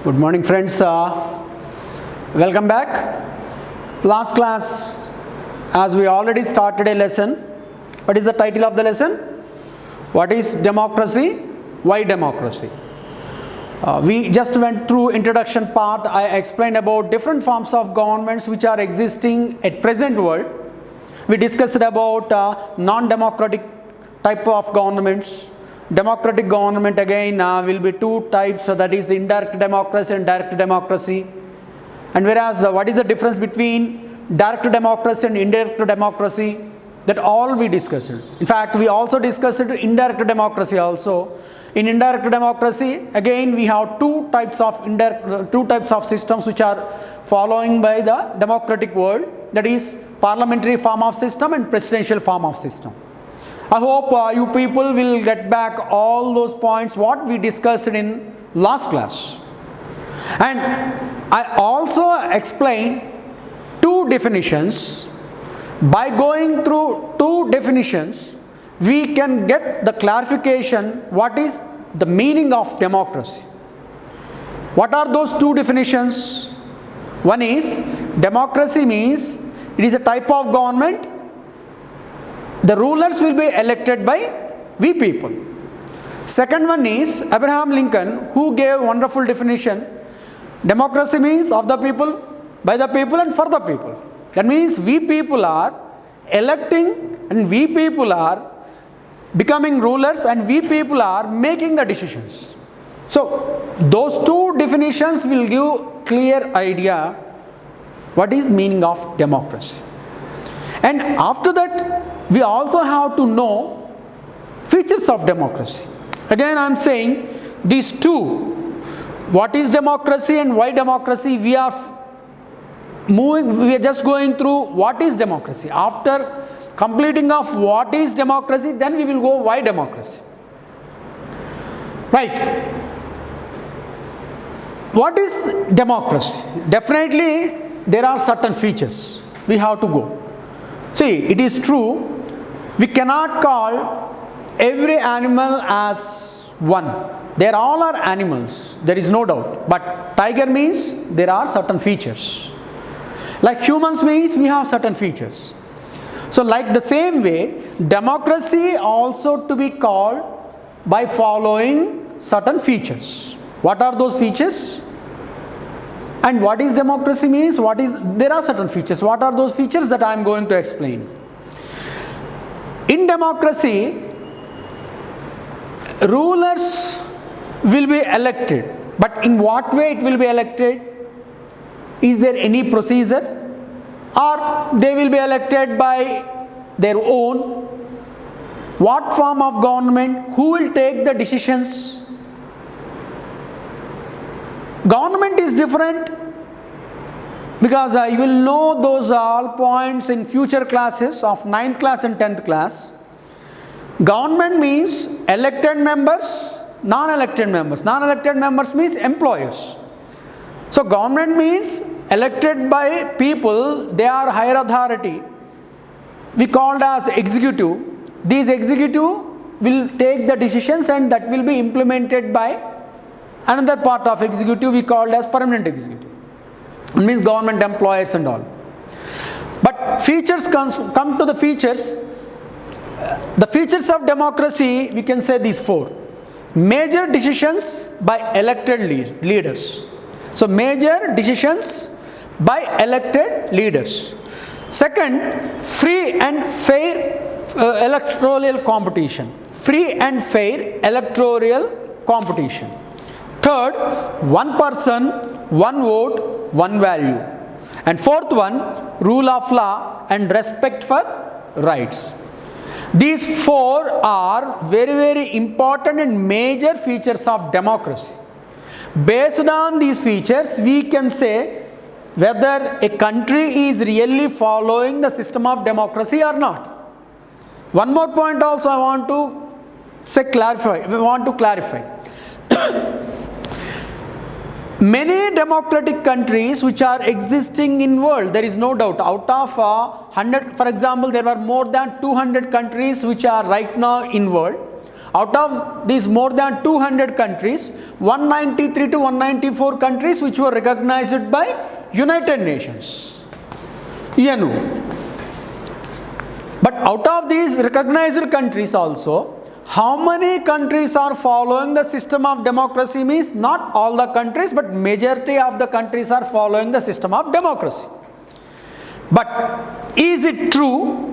Good morning, friends. Welcome back. Last class, as we already started a lesson, what is the title of the lesson? What is democracy? Why democracy? We just went through introduction part. I explained about different forms of governments which are existing at present world. We discussed about non-democratic type of governments. Democratic government again will be two types, so that is indirect democracy and direct democracy. And whereas what is the difference between direct democracy and indirect democracy, that all we discussed. In fact, we also discussed indirect democracy also. In indirect democracy, again we have two types of systems which are following by the democratic world, that is parliamentary form of system and presidential form of system. I hope you people will get back all those points what we discussed in last class. And I also explained two definitions. By going through two definitions, we can get the clarification what is the meaning of democracy. What are those two definitions? One is democracy means it is a type of government. The rulers will be elected by we people. Second one is Abraham Lincoln, who gave wonderful definition. Democracy means of the people, by the people and for the people. That means we people are electing and we people are becoming rulers and we people are making the decisions. So those two definitions will give clear idea what is meaning of democracy. And after that, we also have to know features of democracy. Again, I am saying these two, what is democracy and why democracy, we are just going through what is democracy. After completing of what is democracy, then we will go why democracy. Right. What is democracy? Definitely there are certain features we have to go. See, it is true, we cannot call every animal as one. They all are animals, there is no doubt. But tiger means there are certain features. Like humans means we have certain features. So like the same way, democracy also to be called by following certain features. What are those features? And what is democracy means? There are certain features. What are those features that I am going to explain? In democracy, rulers will be elected. But in what way it will be elected? Is there any procedure? Or they will be elected by their own? What form of government? Who will take the decisions? Government is different, because you will know those all points in future classes of 9th class and 10th class. Government means elected members, non-elected members. Non-elected members means employers. So government means elected by people, they are higher authority. We called as executive. These executive will take the decisions and that will be implemented by another part of executive we called as permanent executive. It means government employees and all. But features come to the features. The features of democracy, we can say these four. Major decisions by elected leaders. So major decisions by elected leaders. Second, free and fair electoral competition. Free and fair electoral competition. Third, one person, one vote, one value. And fourth one, rule of law and respect for rights. These four are very, very important and major features of democracy. Based on these features, we can say whether a country is really following the system of democracy or not. One more point also I want to clarify. Many democratic countries which are existing in world, there is no doubt, out of 100, for example, there were more than 200 countries which are right now in world. Out of these more than 200 countries, 193 to 194 countries which were recognized by United Nations, UNO. But out of these recognized countries also, how many countries are following the system of democracy means not all the countries, but majority of the countries are following the system of democracy. But is it true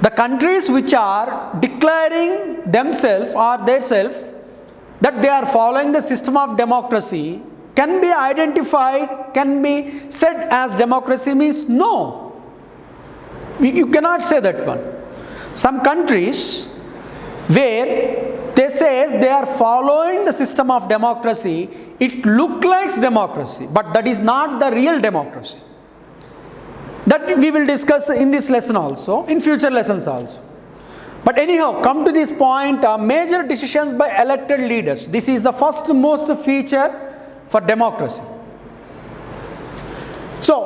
the countries which are declaring themselves or theirself that they are following the system of democracy can be identified, can be said as democracy means no. You cannot say that one. Some countries where they say they are following the system of democracy, it looks like democracy, but that is not the real democracy. That we will discuss in this lesson also, in future lessons also. But anyhow, come to this point, major decisions by elected leaders. This is the first most feature for democracy. So,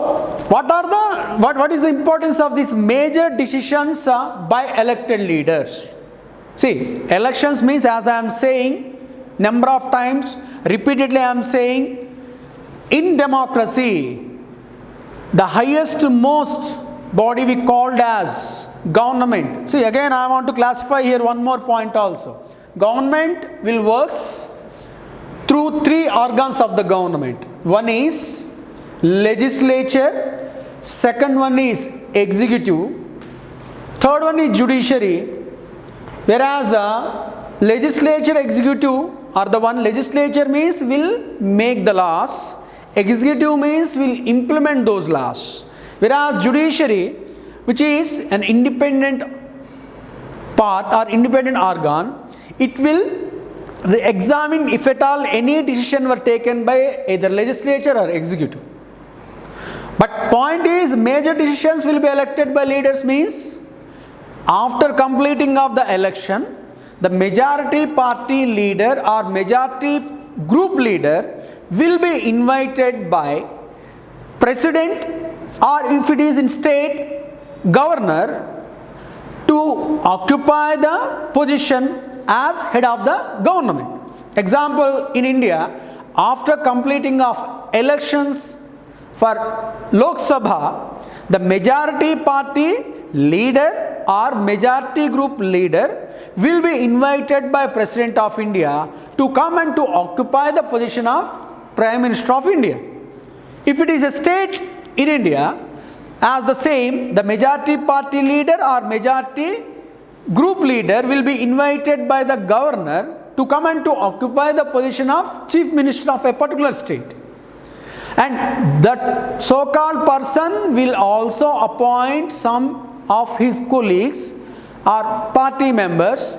what is the importance of these major decisions by elected leaders? See, elections means, as I am saying number of times, repeatedly I am saying, in democracy, the highest most body we called as government. See, again I want to classify here one more point also. Government will work through three organs of the government. One is legislature, second one is executive, third one is judiciary. Whereas legislature, executive are the one. Legislature means will make the laws, executive means will implement those laws. Whereas judiciary, which is an independent part or independent organ, it will examine if at all any decision were taken by either legislature or executive. But point is, major decisions will be elected by leaders means after completing of the election, the majority party leader or majority group leader will be invited by president, or if it is in state, governor, to occupy the position as head of the government. Example, in India, after completing of elections for Lok Sabha, the majority party leader or majority group leader will be invited by President of India to come and to occupy the position of Prime Minister of India. If it is a state in India, as the same, the majority party leader or majority group leader will be invited by the governor to come and to occupy the position of Chief Minister of a particular state. And that so-called person will also appoint some of his colleagues or party members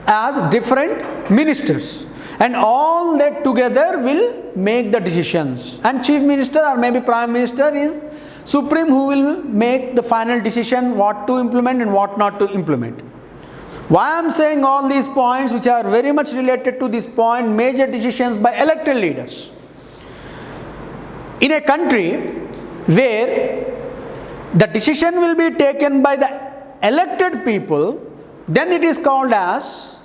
as different ministers, and all that together will make the decisions, and Chief Minister or maybe Prime Minister is supreme who will make the final decision what to implement and what not to implement. Why I am saying all these points which are very much related to this point, major decisions by elected leaders. In a country where the decision will be taken by the elected people, then it is called as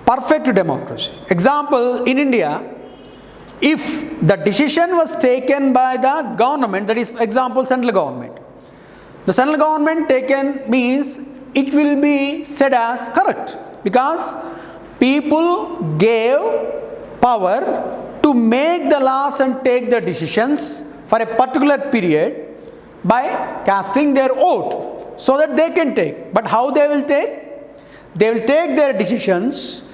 perfect democracy. Example, in India, if the decision was taken by the government, that is example central government, the central government taken means it will be said as correct, because people gave power to make the laws and take the decisions for a particular period by casting their vote so that they can take. But how they will take? They will take their decisions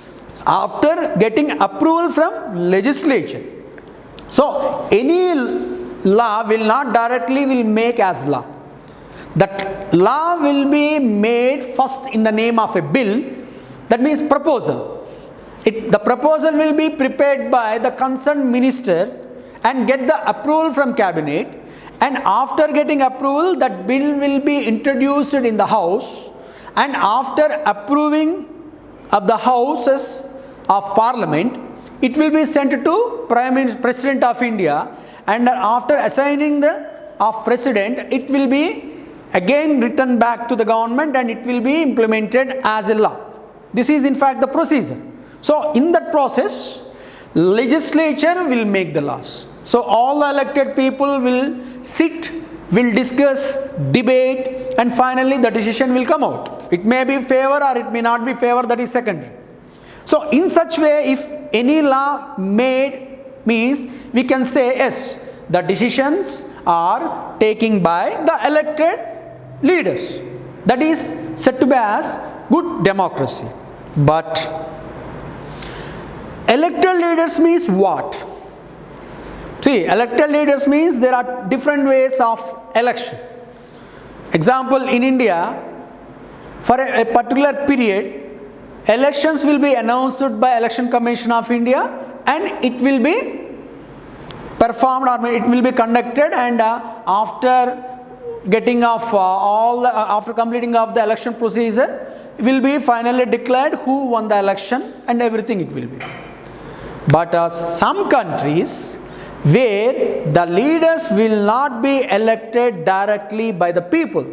after getting approval from legislature. So any law will not directly will make as law. That law will be made first in the name of a bill, that means proposal. The proposal will be prepared by the concerned minister and get the approval from cabinet, and after getting approval, that bill will be introduced in the house, and after approving of the houses of parliament, it will be sent to President of India, and after assigning the of president, it will be again returned back to the government and it will be implemented as a law. This is in fact the procedure. So in that process, legislature will make the laws. So all the elected people will sit, will discuss, debate, and finally the decision will come out. It may be favor or it may not be favor, that is secondary. So in such way, if any law made means, we can say yes, the decisions are taken by the elected leaders. That is said to be as good democracy. But elected leaders means what? See, elected leaders means there are different ways of election. Example, in India, for a particular period, elections will be announced by Election Commission of India, and it will be performed, or it will be conducted, and after getting of after completing of the election procedure, will be finally declared who won the election, and everything it will be. But some countries where the leaders will not be elected directly by the people,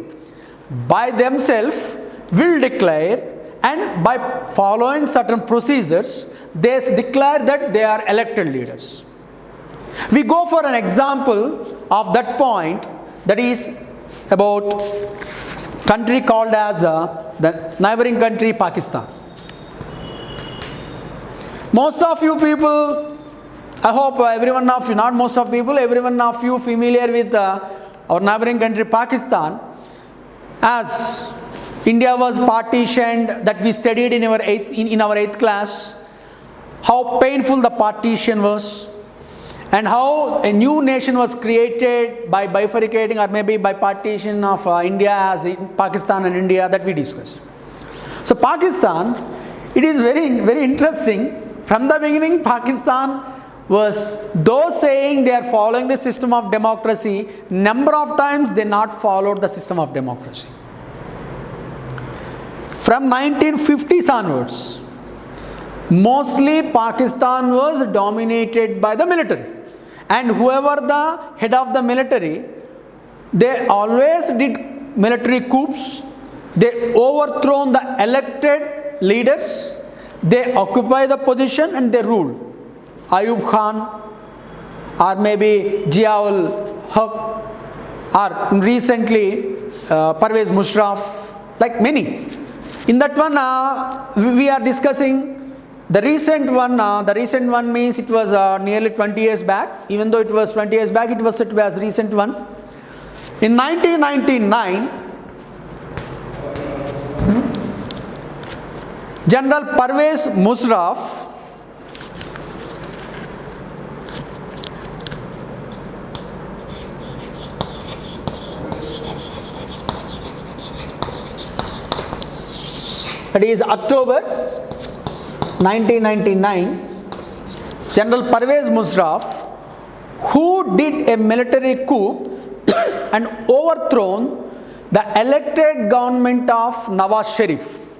by themselves will declare, and by following certain procedures, they declare that they are elected leaders. We go for an example of that point, that is about country called as the neighboring country Pakistan. Most of you people, I hope everyone of you, not most of people, everyone of you familiar with our neighboring country Pakistan, as India was partitioned, that we studied in our 8th class, how painful the partition was, and how a new nation was created by bifurcating, or maybe by partition of India as in Pakistan and India, that we discussed. So Pakistan, it is very, very interesting. From the beginning, Pakistan was, though saying they are following the system of democracy, number of times they not followed the system of democracy. From 1950s onwards, mostly Pakistan was dominated by the military, and whoever the head of the military, they always did military coups, they overthrown the elected leaders, they occupy the position and they rule. Ayub Khan, or maybe Ziaul Haq, or recently Parvez Musharraf, like many. In that one, we are discussing the recent one. The recent one means it was nearly 20 years back. Even though it was 20 years back, it was said to be as recent one. In 1999, General Parvez Musharraf that is October 1999, General Parvez Musharraf, who did a military coup and overthrown the elected government of Nawaz Sharif,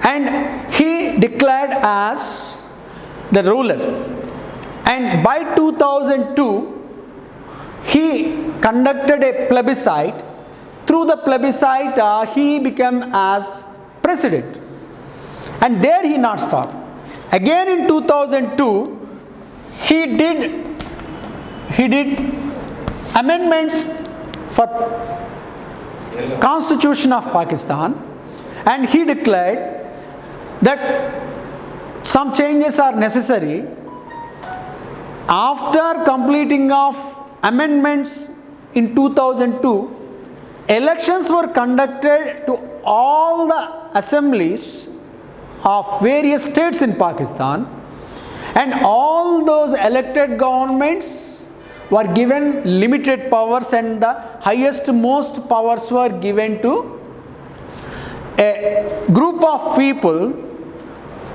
and he declared as the ruler, and by 2002 he conducted a plebiscite. Through the plebiscite he became as president, and there he not stopped. Again in 2002 he did amendments for Constitution of Pakistan, and he declared that some changes are necessary. After completing of amendments in 2002, elections were conducted to all the assemblies of various states in Pakistan, and all those elected governments were given limited powers, and the highest most powers were given to a group of people.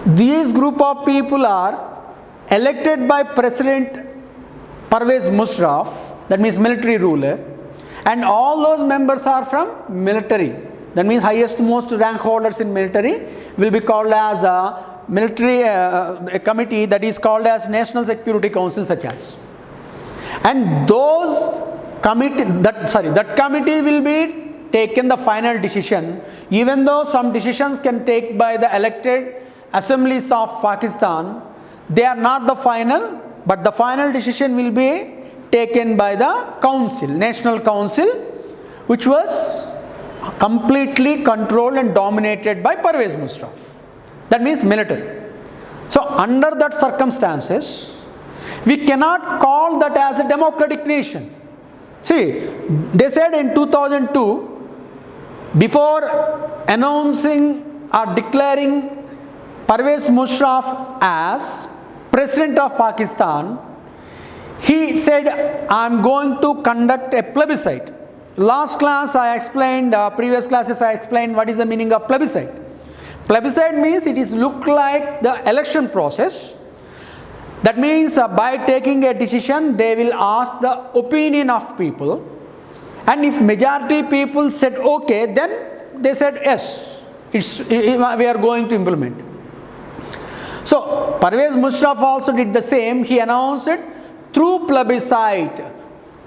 These group of people are elected by President Parvez Musharraf, that means military ruler, and all those members are from military. That means highest most rank holders in military will be called as a military a committee, that is called as National Security Council, such as. And those committee, that committee will be taken the final decision, even though some decisions can take by the elected assemblies of Pakistan, they are not the final, but the final decision will be taken by the council, National Council, which was completely controlled and dominated by Pervez Musharraf. That means military. So under that circumstances, we cannot call that as a democratic nation. See, they said in 2002, before announcing or declaring Pervez Musharraf as President of Pakistan, he said, I am going to conduct a plebiscite. Last class I explained, previous classes I explained what is the meaning of plebiscite. Plebiscite means it is look like the election process. That means by taking a decision, they will ask the opinion of people. And if majority people said okay, then they said yes, we are going to implement. So Pervez Musharraf also did the same. He announced it through plebiscite.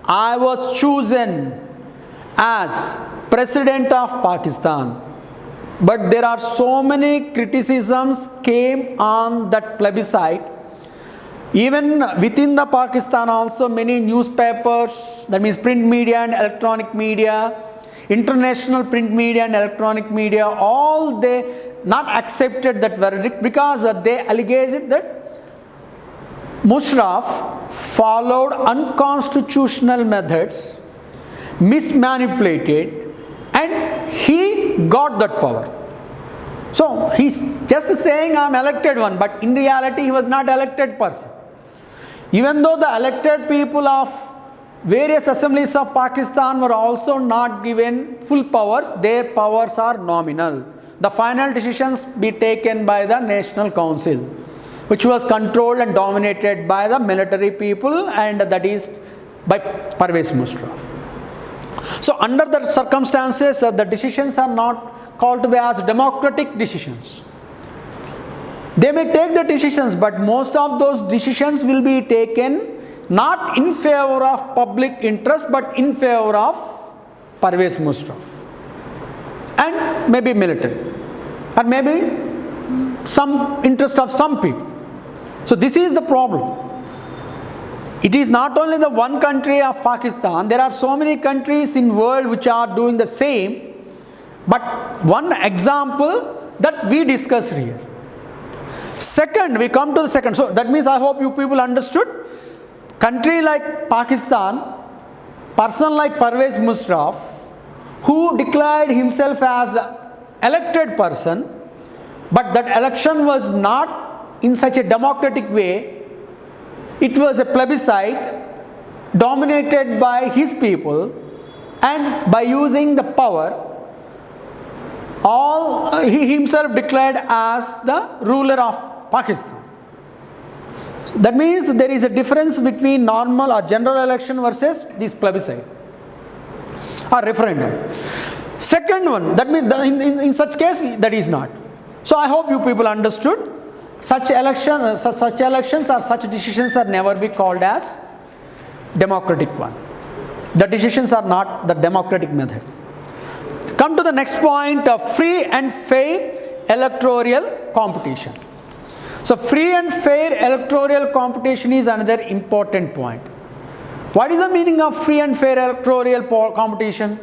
I was chosen as President of Pakistan. But there are so many criticisms came on that plebiscite. Even within the Pakistan also many newspapers, that means print media and electronic media, international print media and electronic media, all they not accepted that verdict because they alleged that Musharraf followed unconstitutional methods, mismanipulated, and he got that power. So he's just saying I am elected one, but in reality he was not elected person. Even though the elected people of various assemblies of Pakistan were also not given full powers, their powers are nominal. The final decisions be taken by the National Council, which was controlled and dominated by the military people, and that is by Pervez Musharraf. So under the circumstances, the decisions are not called to be as democratic decisions. They may take the decisions, but most of those decisions will be taken not in favor of public interest, but in favor of Pervez Musharraf and maybe military, or maybe some interest of some people. So this is the problem. It is not only the one country of Pakistan, there are so many countries in the world which are doing the same, but one example that we discussed here. Second, we come to the second. So that means I hope you people understood. Country like Pakistan, person like Pervez Musharraf, who declared himself as elected person, but that election was not in such a democratic way. It was a plebiscite dominated by his people, and by using the power, he himself declared as the ruler of Pakistan. That means there is a difference between normal or general election versus this plebiscite or referendum. Second one, that means in such case that is not. So I hope you people understood. Such elections or such decisions are never be called as democratic one. The decisions are not the democratic method. Come to the next point of free and fair electoral competition. So free and fair electoral competition is another important point. What is the meaning of free and fair electoral competition?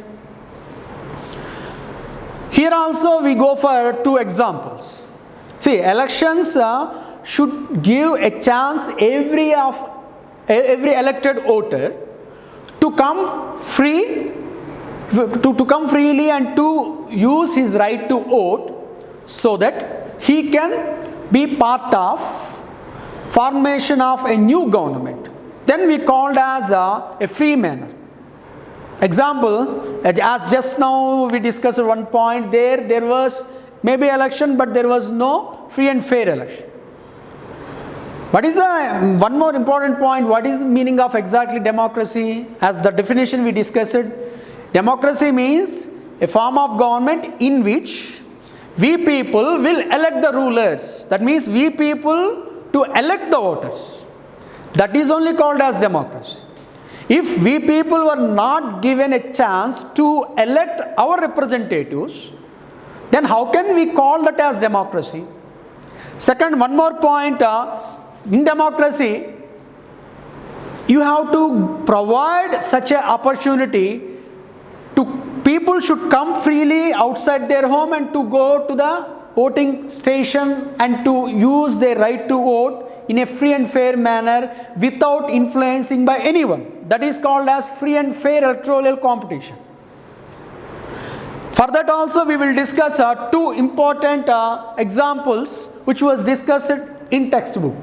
Here also we go for two examples. See, elections should give a chance every elected voter to come free, to come freely and to use his right to vote, so that he can be part of formation of a new government. Then we called as a free manner. Example, as just now we discussed one point, there was maybe election, but there was no free and fair election. What is the one more important point? What is the meaning of exactly democracy? As the definition we discussed, democracy means a form of government in which we people will elect the rulers. That means we people to elect the voters. That is only called as democracy. If we people were not given a chance to elect our representatives, then how can we call that as democracy? Second, one more point, in democracy, you have to provide such an opportunity to people should come freely outside their home and to go to the voting station and to use their right to vote in a free and fair manner without influencing by anyone. That is called as free and fair electoral competition. For that also we will discuss two important examples which was discussed in textbook.